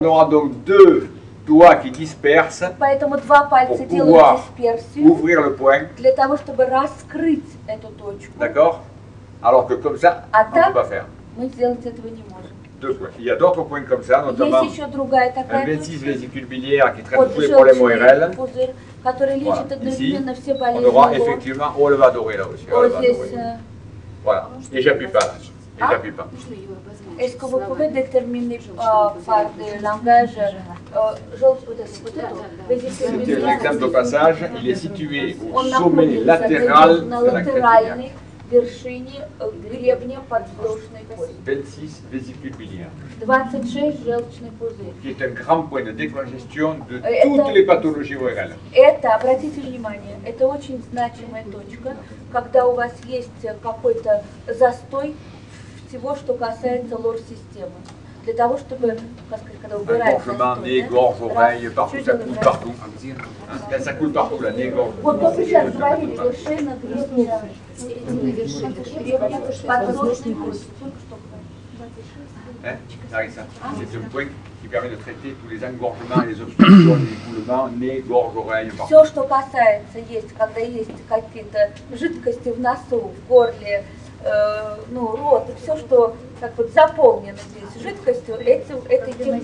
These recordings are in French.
On aura donc deux doigts qui dispersent Поэтому два pour пальца делают pouvoir дисперсию ouvrir le point. для того, чтобы раскрыть эту точку. D'accord? Alors que comme ça, А on ne peut так pas faire. мы сделать этого не можем. Deux points. Il y a d'autres points comme ça, notamment Есть еще другая un такая 26 точка. vésicule biliaire qui traite Вот tous les problèmes желчный ORL. пузырь, который Voilà. лечит Ici, одновременно все on болезни aura лор. effectivement, oh, elle va adorer là aussi. Вот Elle va здесь, adorer. Voilà. Et j'appuie pas là. Et j'appuie pas. est-ce que vous pouvez déterminer par le langage желчь, вот эту вésicule C'était biliaire? l'exemple de passage. Il est situé au Он sommet находится latéral на de la crête латеральной вершине гребня подвздошной кости. 26 vésicule biliaire, 26 желчный пузырь. qui est un grand point de décongestion de Это- toutes les pathologies ORL. Это, обратите внимание, это очень значимая точка, когда у вас есть какой-то застой всего, что касается лор-системы. Для того, чтобы, как сказать, когда убирается Engorgement, nez, gorge, oreille, partout, ça coule partout. Hein, ça coule partout, la nez, gorge. Вот только сейчас говорили, вершина гребня, подвздошной кости. Только что говорили. Hein, Larissa, c'est un point qui permet de traiter tous les engorgements, les obstructions, les écoulements, nez, gorge, oreille, partout. Все, что касается, есть, когда есть какие-то жидкости в носу, в горле, ну, рот, все, что как бы заполнено здесь жидкостью, этой темной.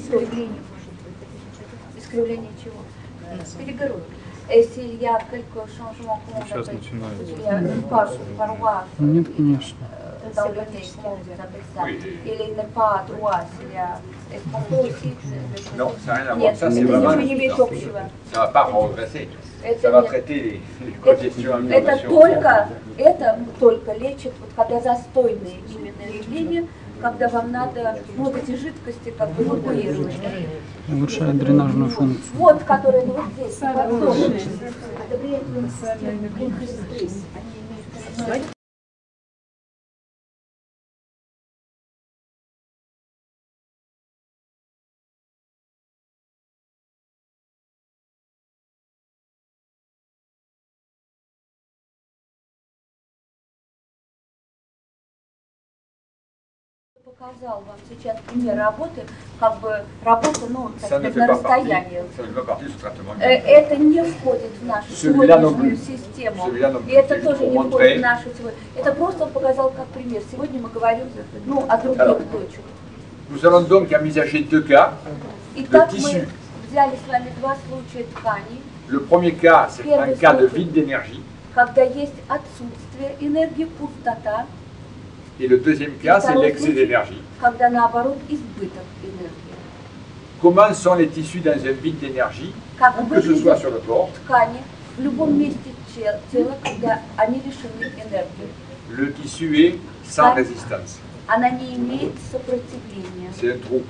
Искривление чего? Перегородки. S'il y a quelques changements, Сейчас начинаю. Нет, конечно. Dans le nez, comment on appelle ça? Или n'est pas droit, s'il y a... Est-ce qu'on peut aussi... Non, ça n'a rien à voir. Нет, Ça, это c'est vraiment. ничего не имеет общего. Ça ne va pas redresser. Это Ça va нет. traiter les congestions, Это inflammations. только лечит, вот когда застойные именно явления, когда вам надо, ну, вот эти жидкости как бы эвакуировать. Улучшает дренажную функцию. Вот, которые вот здесь, подвздошные. Показал вам сейчас пример работы, как бы работа, ну, так Ça ne сказать, fait на pas partie. расстоянии. Ça ne fait pas partie de ce traitement. Это не входит в нашу Celui-là non сегодняшнюю plus. систему. Celui-là non И plus. это C'est тоже pour не montrer. входит в нашу сегодня. Это просто он показал как пример. Сегодня мы говорим, ну, о других Alors. точках. Nous allons donc envisager deux cas. Итак, Le мы tissu. взяли с вами два случая ткани, Le premier cas, c'est un Первый cas de случай. vide d'énergie. когда есть отсутствие энергии, пустота, Et le deuxième cas, c'est Второй l'excès случай, d'énergie. когда наоборот избыток энергии. Comment sont les tissus dans un vide d'énergie, Как où que ce soit выглядят sur le corps? ткани в любом месте тела, когда они лишены энергии. Le tissu est sans Ouais. résistance. Она не имеет сопротивления. C'est un trou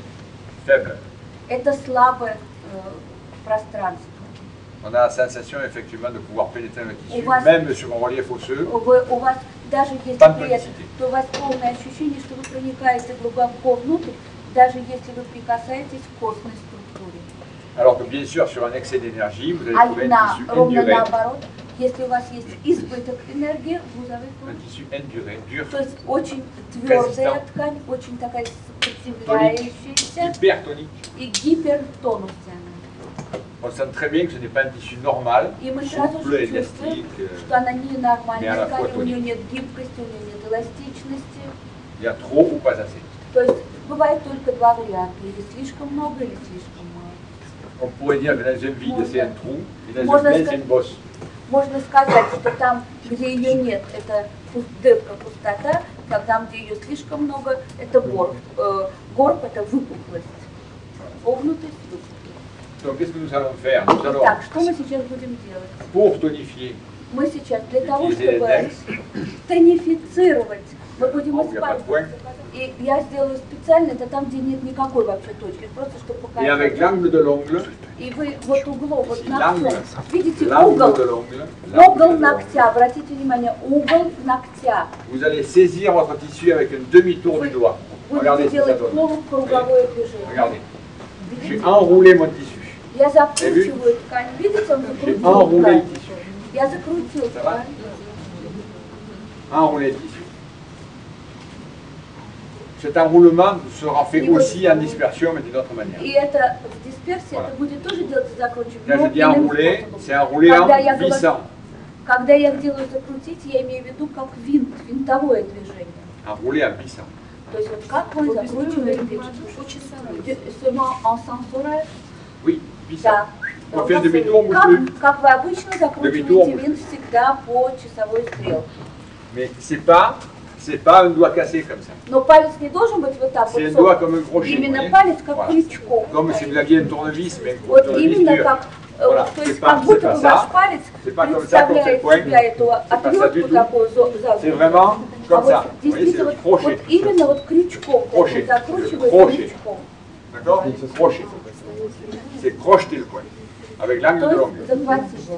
faible. Это слабое пространство. On a la sensation effectivement de pouvoir pénétrer le tissu, У вас- même sur un relief osseux. У вас даже если Там при этом, тонисити. то у вас полное ощущение, что вы проникаете глубоко внутрь, даже если вы прикасаетесь к костной структуре. Alors que bien sûr, sur un excès d'énergie, vous allez А trouver un tissu ровно induré. наоборот, если у вас есть избыток энергии, vous avez quoi? Un tissu induré, dur, То есть очень твердая Резистент. ткань, очень такая сопротивляющаяся hypertonique. и гипертонусная. On sent très bien que ce n'est pas un tissu normal, И мы сразу souple, же чувствуем, élastique. что она не Mais à нормальная la fois ткань, у нее тоник. нет гибкости, у нее нет эластичности. Il y a trop ou pas assez. То есть бывает только два варианта, или слишком много, или слишком мало. On pourrait dire que dans un vide, c'est un trou, et dans un Можно plein, c'est сказать- une bosse. Можно сказать, что там, где ее нет, это дырка, пустота, там, где ее слишком много, это горб. Горб – это выпуклость. Погнутость, выпуклость. Donc, qu'est-ce que nous allons faire? Nous allons, Итак, что мы сейчас будем делать? pour tonifier, Мы сейчас для того, utiliser чтобы l'index. тонифицировать, мы будем Oh, il y a pas de использовать. point. И я сделаю специально, это там, где нет никакой вообще точки, просто чтобы Et avec показать. l'angle de l'ongle, И вы вот углом, вот l'angle, ногтем, видите l'angle угол, de l'ongle, угол l'angle de l'ongle, ногтя, обратите внимание, угол ногтя. vous allez saisir votre tissu avec un demi-tour du doigt. Regardez Будете ce que ça делать donne. полукруговое движение. Regardez. J'ai enroulé mon tissu. Я закручиваю ткань, видите, он J'ai закрутил enroulé le ткань. tissu. Я закрутил Ça va? ткань. Enroulé le tissu. cet enroulement sera fait Et вот- aussi en dispersion, mais d'une autre manière. И это в дисперсии Voilà. это будет тоже делаться закручивать. Quand je но dis иным enrouler, способом. c'est enrouler Когда я en говорю- vissant. Когда я делаю закрутить, я имею в виду как винт, винтовое движение. Enrouler en vissant. То есть вот как мы закручиваем seulement en sens horaire. Oui, vissant. Да. On fait un demi-tour ou plus. Как вы обычно Demi-tour. закручиваете винт всегда по часовой стрелке. Mais c'est pas un doigt cassé comme ça. Но палец не должен быть вот так C'est вот un doigt согнут. comme un crochet. Именно vous voyez. палец как Voilà. крючком. Comme si vous aviez un tournevis, mais un Вот tournevis именно dur. как, Voilà. то C'est есть pas- как будто c'est pas бы ça. ваш палец C'est pas comme ça, comme представляет cette pointe. себя эту pas ça du отвертку tout. такую C'est загнутую. vraiment А comme вот ça. Vous voyez, c'est действительно le вот crochet. именно вот крючком, Crochet. вот закручивает Crochet. крючком. D'accord? Crochet. C'est crocheter le coin. Avec l'angle То de есть longueur. захватить.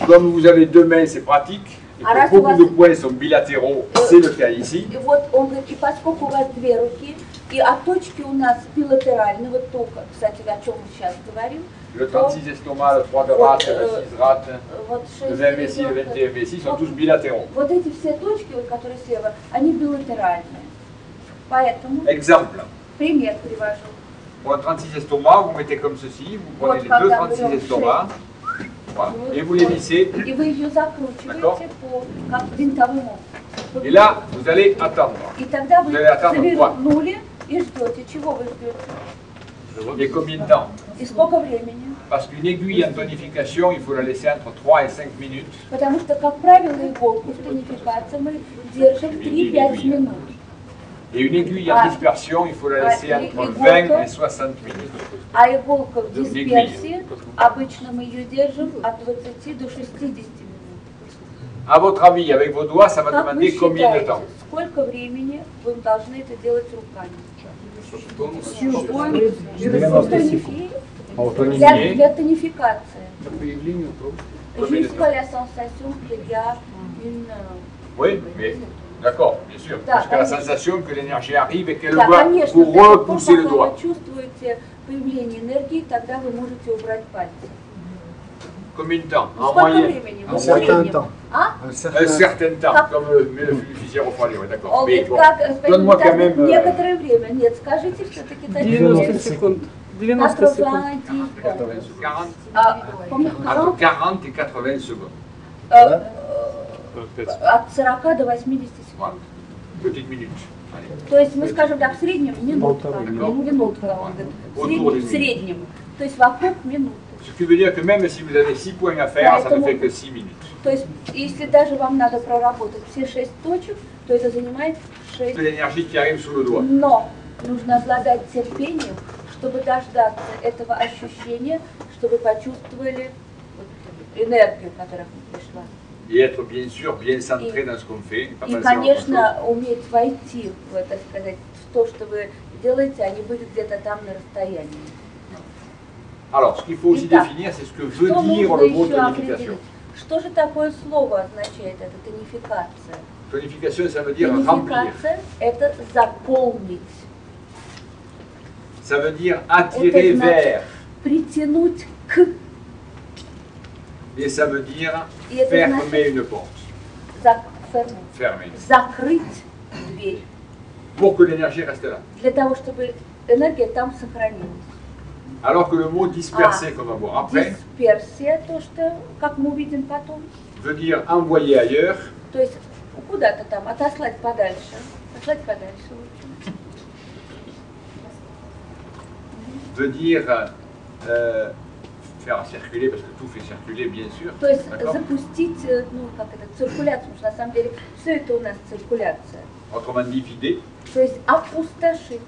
Comme vous avez deux mains, c'est pratique. Et Ah, là, que beaucoup tu de vois- points sont bilatéraux, c'est le cas ici. И вот он говорит, и поскольку у вас две руки, и от точки у нас билатеральны, вот только, кстати, о чем мы сейчас говорим, Le 36 estomac, le 3 de rate, le 6 rate, вот le 6 20 vessie, le 21 vessie sont tous bilatéraux. Вот эти все точки, вот, которые слева, они билатеральные. Поэтому Exemple. пример привожу. Pour un 36 estomac, vous mettez comme ceci, vous prenez Вот les deux когда 36 берем estomacs, voilà, et vous les vissez. и вы ее закручиваете по как винтовым образом. Et là, vous allez attendre. И тогда вы Vous allez attendre quoi? завернули и ждете. Чего вы ждете? Et combien de temps? И сколько времени? Parce qu'une aiguille en tonification, il faut la laisser entre 3 et 5 minutes. Потому что, как правило, иголку в тонификации мы держим 3-5 минут. Et une aiguille en dispersion, il faut la laisser entre 20 et 60 minutes. А иголка в дисперсии, обычно мы ее держим от 20 до 60 минут. À votre avis, avec vos doigts, ça va Как вы demander combien de считаете, temps? сколько времени вы должны это делать руками? Для тонификации. Jusqu'à la sensation qu'il y a une... Oui, mais d'accord, bien sûr. Да, Jusqu'à la конечно. sensation que l'énergie arrive et qu'elle Да, va конечно, vous до тех пор, repousser le пока doigt. вы чувствуете появление энергии, тогда вы можете убрать пальцы. Combien de temps? En Сколько moyenne? времени? En В moyenne. среднем. А? Un certain temps, Как- comme le fusible refroidi, oui, d'accord. Он Mais говорит, bon, как donne-moi quand même. некоторое время. Нет, скажите все-таки 90 секунд. 90 секунд. 40, Entre entre 40 et 80 secondes. от 40 до 80 Voilà. секунд. Petite minute. Allez. То есть мы скажем так, в среднем минутка. Полторы Минутка, он говорит. Autour В des среднем. То есть вокруг минуты. Ce qui veut dire que même si vous avez 6 points à faire, ça ne Поэтому- fait que 6 minutes. То есть если даже вам надо проработать все 6 точек, то это занимает 6. De l'énergie qui arrive sous le doigt. Но нужно обладать терпением, чтобы дождаться этого ощущения, чтобы почувствовали вот энергию, которая к вам пришла. Et être bien sûr bien centré dans ce qu'on fait. Pas И, penser à autre chose. конечно, уметь войти в, так сказать, в то, что вы делаете, а не быть где-то там на расстоянии. Alors, ce qu'il faut aussi Итак, définir, c'est ce que veut Что dire нужно le mot еще tonification. определить? Что же такое слово означает, это тонификация? Tonification, ça veut dire remplir. Тонификация – это заполнить. Ça veut dire attirer Это значит vers. притянуть к. Et ça veut dire И это fermer значит une porte. Fermer. Закрыть дверь. Pour que l'énergie reste là. Для того, чтобы энергия там сохранилась. Alors que le mot disperser, qu'on va voir après, Дисперсия, то, что, как мы увидим потом, veut dire envoyer ailleurs, то есть куда-то там, отослать подальше. Отослать подальше лучше. veut dire faire circuler, parce que tout fait circuler, bien sûr. То есть D'accord. запустить, ну, как это, циркуляцию, потому что на самом деле все это у нас циркуляция. Autrement dit, vider. То есть опустошить.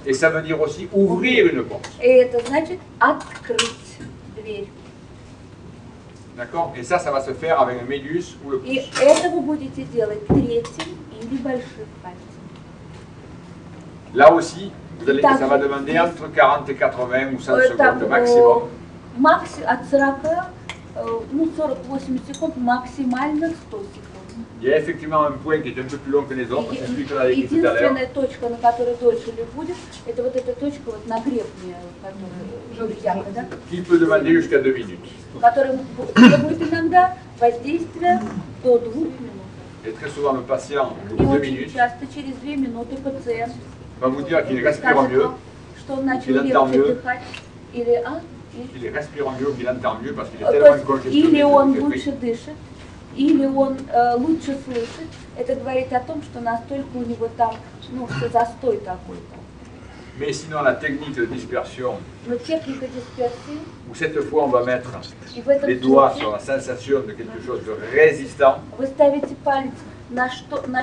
Et ça veut dire aussi ouvrir une porte. И это значит открыть дверь. D'accord. Et ça va se faire avec un médius ou le И pouce. это вы будете делать третьим или большим пальцем. Là aussi, vous allez, Так, ça va demander entre 40 et 80 ou 100 Там, secondes maximum. от 40, ну 48 секунд, максимально 100 секунд. Il y a effectivement un point qui est un peu plus long que les autres, c'est celui qu'on a écrit tout à l'heure. Единственная точка, на которой дольше ли будет, это вот эта точка вот на гребне, которая железяка, да? Qui peut demander jusqu'à 2 minutes. Которая требует иногда воздействия до 2 минут. Et très souvent, le patient, au bout И de 2 очень minutes, часто, через 2 минуты, пациент va vous dire qu'il respire скажет mieux, вам, что он начал qu'il entend легче mieux. дыхать, или, qu'il respire mieux, qu'il entend mieux, parce qu'il est то tellement есть, congestionné. или он que c'est лучше дышит, или он лучше слышит. Это говорит о том, что настолько у него там, ну, что застой такой-то. Mais sinon, la technique de dispersion, Но техника дисперсии, où cette fois on va mettre и в этом les doigts случае sur la sensation de quelque chose de résistant, вы ставите палец на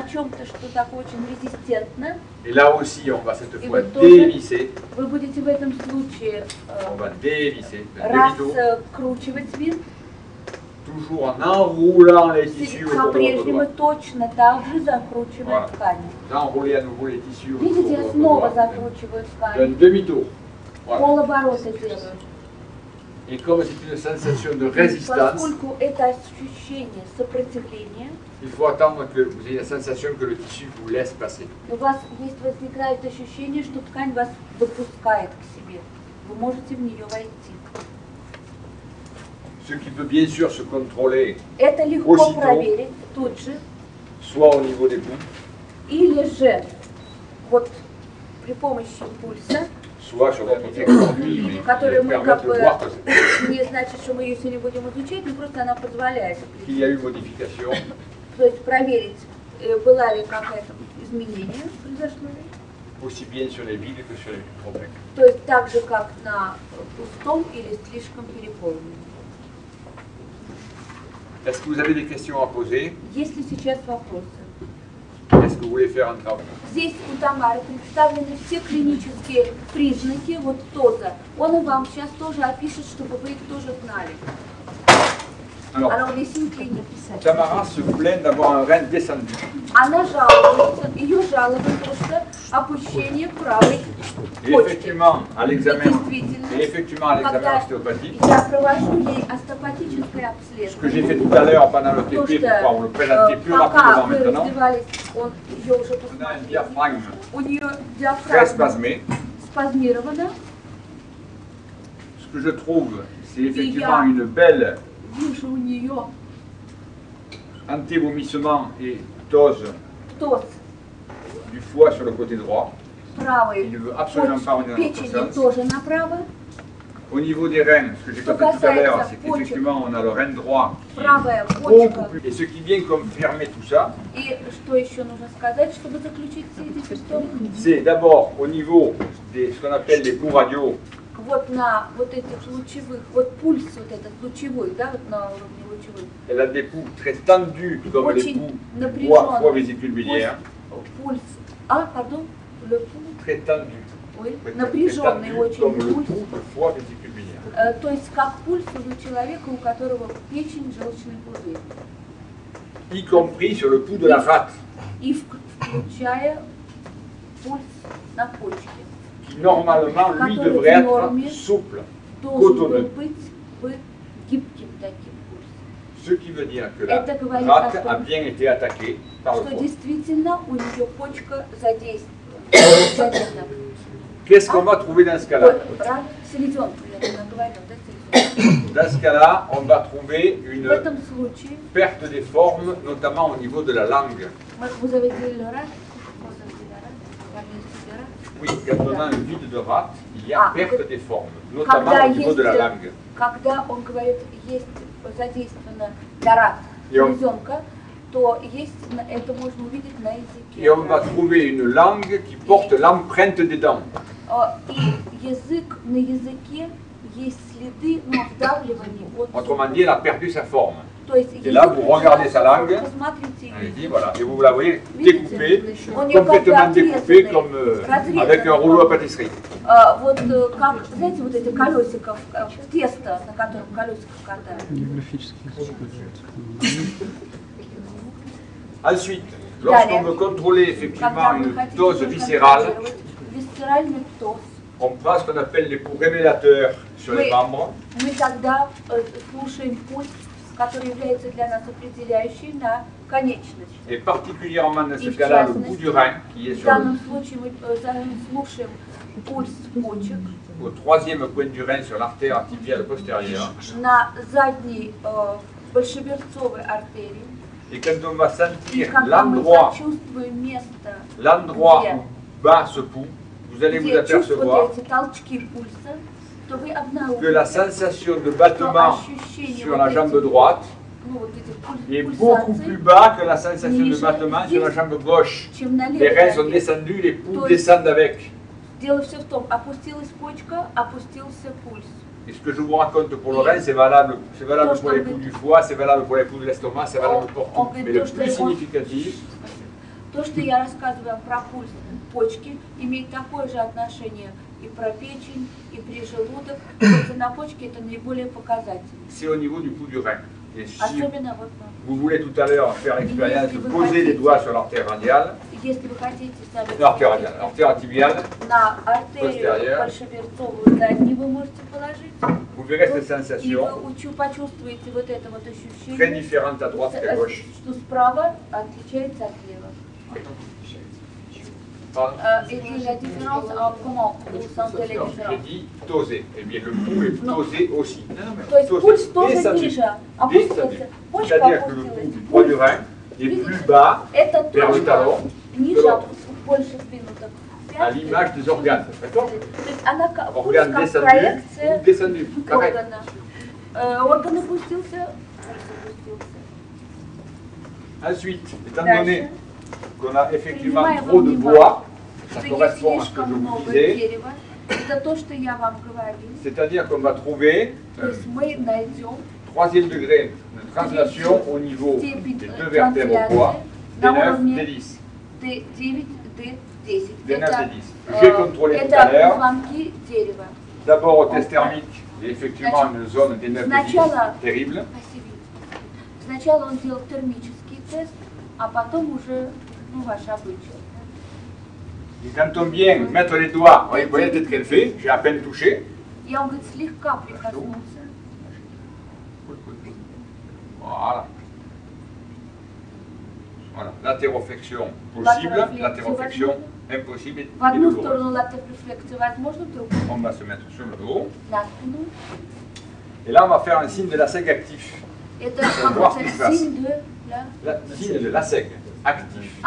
чем-то, что такое очень резистентно, et là aussi on va cette Et fois vous тоже- dévisser, вы будете в этом случае on va dévisser, le demi-tour, раскручивать винт, toujours en enroulant les tissus autour de votre по-прежнему doigt. точно так же закручивая Voilà. ткань. D'enrouler à nouveau les tissus autour Видите, de я votre снова doigt. закручиваю D'un ткань, demi-tour. Voilà. полоборота делаю. Et comme c'est une sensation de résistance, Поскольку это ощущение сопротивления, il faut attendre que vous ayez la sensation que le tissu vous laisse passer. у вас возникает ощущение, что ткань вас допускает к себе. Вы можете в нее войти. Ce qui peut bien sûr se contrôler, Это легко Aussitôt. проверить тут же, soit au niveau des pouls, или же вот при помощи импульса, soit sur votre texte aujourd'hui, mais qui который vous мы permet как de бы, voir que- не значит, что мы ее сегодня будем изучать, но просто она позволяет qu'il y a eu modification, то есть проверить, была ли какое-то изменение произошло ли. aussi bien sur les vides que sur les plus complexes. То есть так же, как на пустом или слишком переполненном. Est-ce que vous avez des questions à poser? Есть ли сейчас вопросы? Est-ce que vous voulez faire un travail? Здесь у Тамары представлены все клинические признаки вот ТОЗа. Он и вам сейчас тоже опишет, чтобы вы их тоже знали. Alors, Alors, les signes cliniques. Tamara se plaint d'avoir un rein descendu. Она жалуется, ее жалобы просто опущение правой Et почки. effectivement, à l'examen, Действительно, et effectivement, à l'examen когда ostéopathique, я провожу ей остеопатическое ce que j'ai обследование, fait tout à l'heure pendant le то TP pour pouvoir vous le что présenter plus пока rapidement вы maintenant, раздевались, он ее уже on a un посмотрел, diaphragme у нее très диафрагма spasmé. спазмирована, Ce que je trouve, c'est effectivement une belle вижу у нее antévomissement et dose ТОЗ du foie sur le côté droit. правой Il ne veut absolument pas revenir dans notre печени sens. тоже направо, Au niveau des reins, ce que j'ai Что compris tout à l'heure, касается c'est qu'effectivement, on a le rein droit qui est правая beaucoup почка. plus. Et ce qui vient confirmer tout ça, И что еще нужно сказать, чтобы заключить все эти симптомы? c'est d'abord au niveau de ce qu'on appelle les coups radio, Вот на вот этих лучевых, вот пульс вот этот лучевой, да, вот на уровне лучевых, elle a des coups très tendus comme les очень coups foie напряженный vésicule biliaire, пульс, пардon, le pouls, très tendus, ой, très напряженный tendus очень comme le пульс, pouls de foie vésicule biliaire. то есть как пульс у человека, у которого печень, желчный пузырь, Y compris sur le pouls de la rate, и включая пульс на почке. qui normalement, lui, Который devrait в норме être souple, должен был cotonneux. быть гибким таким пульсом. Ce qui veut dire que la Это говорит rate о a том, bien été attaquée par le что foie. действительно у нее почка задействована. Qu'est-ce qu'on va trouver dans ce cas-là? Селезенку, я не наговорила, да, селезенку. Dans ce cas-là, on va trouver В une этом случае, perte des formes, notamment au niveau de la langue. vous avez dit le rat, Oui, quand on a un vide de rate, il y a perte des formes, notamment когда au niveau de la есть, langue. когда он говорит, есть задействована рат, И он- селезенка, то есть, это можно увидеть на Et on va языке. trouver une langue qui porte l'empreinte des dents. И язык, на языке есть следы, но вдавливания от Autrement dit, elle a perdu sa forme. То есть, Et là, vous regardez sa langue, посмотрите, Allez-y, voilà. Et vous la voyez découpée, он ее complètement découpée comme avec un rouleau à pâtisserie. вот как, знаете, вот эти колесика, тесто, на котором колесиков катают. Ensuite, lorsqu'on veut contrôler effectivement une dose viscérale, Висцеральный ТОЗ. on prend ce qu'on appelle les pouls révélateurs sur les membres. Мы тогда слушаем пульс, который является для нас определяющий на конечность. Et particulièrement dans ce cas-là, le bout du rein, qui est В sur данном случае мы слушаем пульс почек au troisième point du rein sur l'artère tibiale postérieure. на задней большеберцовой артерии. Et quand on va И sentir когда мы l'endroit почувствуем место, où bat ce pouls, vous allez vous где apercevoir чувствуете эти толчки пульса, то вы que la обнаружите, sensation de что battement ощущение sur вот la этих, jambe droite ну, вот этих est beaucoup plus пульсаций, bas que la sensation de battement sur la jambe gauche. чем на Les reins sont левой ноге. descendus, les pouls То есть descendent avec. дело все в том, опустилась почка, опустился пульс. Et ce que je vous raconte pour le rein, c'est valable pour les pouls du foie, c'est valable pour les pouls de l'estomac, c'est valable pour tout. Mais le plus significatif, То, что я рассказываю про пульс почки, имеет такое же отношение и про печень, и при желудок. Просто на почке это наиболее показательно. c'est au niveau du pouls du rein. Et si Особенно вот, vous voulez tout à l'heure faire l'expérience de poser les doigts sur l'artère radiale, если вы хотите сами l'artère tibiale, на артерию Posterior. большеберцовую заднюю вы можете положить, vous verrez cette и sensation вы почувствуете вот это вот très ощущение, différente à droite qu'à gauche. что справа отличается от левого. Pardon. Et la différence, comment vous sentez la J'ai différence? dit tosé. Eh bien, le pouls est tosé aussi. То есть пульс тоже Descendu. ниже, опустился, почка C'est-à-dire que le опустилась. pouls du poids du rein est plus bas Это vers le talon, ниже, больше сдвинуто. à l'image des organes. D'accord? То есть она пульс Organe как descendu проекция ou descendu. Correct. органа. Орган опустился, пульс опустился. Ensuite, étant Дальше. donné qu'on a effectivement Принимаем trop во de внимание, bois, ça что есть correspond à ce que слишком je vous много disais, дерева. Это то, что я вам говорил. c'est-à-dire qu'on va trouver То есть мы найдем troisième degré de translation au niveau des степень deux vertèbres au poids, трансляции des на 9, уровне des 10. D9, D10. Des 9, Это, des 10. J'ai contrôlé tout à это l'heure. позвонки дерева. D'abord au test thermique, il y a effectivement une zone des 9 et 10 Сначала, terrible. спасибо. Сначала он делал термический тест, а потом уже, ну, ваш обычай. Et quand on vient mettre les doigts, vous voyez peut-être qu'elle fait, j'ai à peine touché. И он говорит, слегка прикоснулся. Voilà. Voilà. Latéroфlexion possible, latéroфlexion impossible et В одну douloureuse. сторону латерофлексия возможно, в другую On va se mettre sur le dos. на спину. Et là, on va faire un signe de la SEG actif. Это voir ce qui se passe. signe de... Signe de la SEG actif.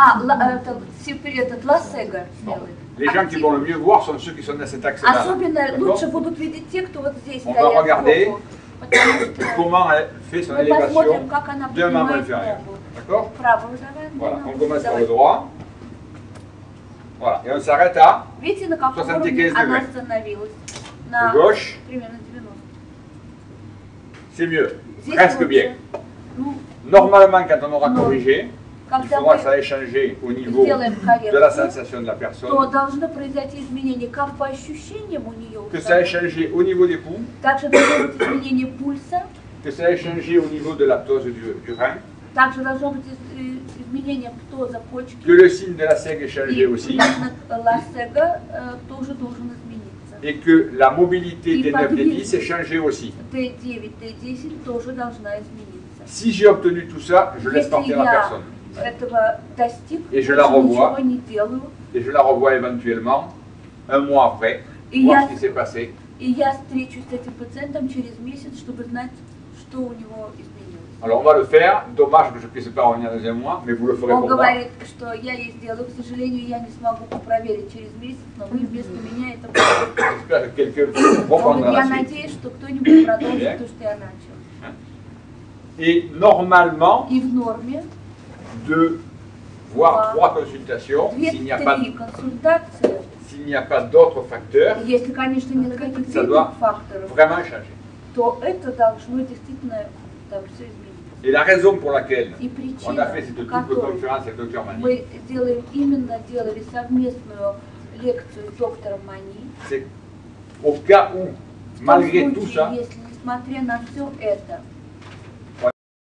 Этот лассега делает. Les gens qui vont le mieux voir sont ceux qui sont dans cet axe-là. Особенно D'accord? лучше будут видеть те, кто вот здесь On va стоят regarder сбоку, потому что Comment elle fait son мы élévation посмотрим, как она d'un membre поднимает inférieur. ногу. D'accord? Правую давай. Voilà, ногу. on commence par Давай. le droit. Voilà, et on s'arrête à Видите, на каком 75 уровне она degrés. остановилась? de На gauche. примерно 90. C'est mieux, Здесь presque лучше. bien. Ну, Normalement, quand on aura corrigé, il когда faudra que мы ça ait changé au niveau сделаем de la коррекцию, sensation de la personne, то должно произойти изменение как по ощущениям у нее, que ça ait changé au niveau des poumons, также должно быть изменение пульса, que ça ait changé au niveau de la ptose du rein, также должно быть изменение птоза почки, que le signe de la SEG ait changé и aussi, знак лассега тоже должен измениться. et que la mobilité И des 9 et подвижность 10 ait changé aussi. Т9, Т10 тоже должна измениться. Si j'ai obtenu tout ça, je laisse Если partir la я personne. этого достиг, Et je больше la revois. ничего не делаю, Et je la revois éventuellement un mois après, Et voir я- ce qui s'est passé. и я встречусь с этим пациентом через месяц, чтобы знать, что у него изменилось. Alors on va le faire, dommage que je ne puisse pas revenir dans un mois, mais vous le ferez Он pour moi. говорит, что я ей сделаю, к сожалению, я не смогу проверить через месяц, но вы вместо меня это проверите. J'espère que quelqu'un Он reprendra говорит, я la suite. надеюсь, что кто-нибудь Bien. продолжит то, что я начал. Et normalement, И в норме de voir 3 consultations, s'il n'y a pas, 2-3 консультации, d'autres facteurs, если, конечно, нет каких-то Ça doit других факторов, vraiment changer. то это должно действительно там все измениться. Et la raison pour laquelle И on причина, a fait cette double которой conférence avec Dr Mani, мы делали совместную лекцию с доктором Мани, c'est au cas où, в том malgré tout случае, ça, если, несмотря на все это,